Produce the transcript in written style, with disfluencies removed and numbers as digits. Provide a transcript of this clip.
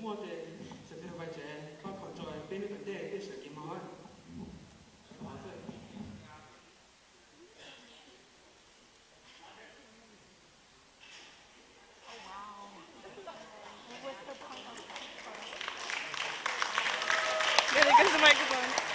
mua về sẽ theo vài trẻ con khỏi tròi bên vấn đề để sửa kiếm máu. There goes the microphone.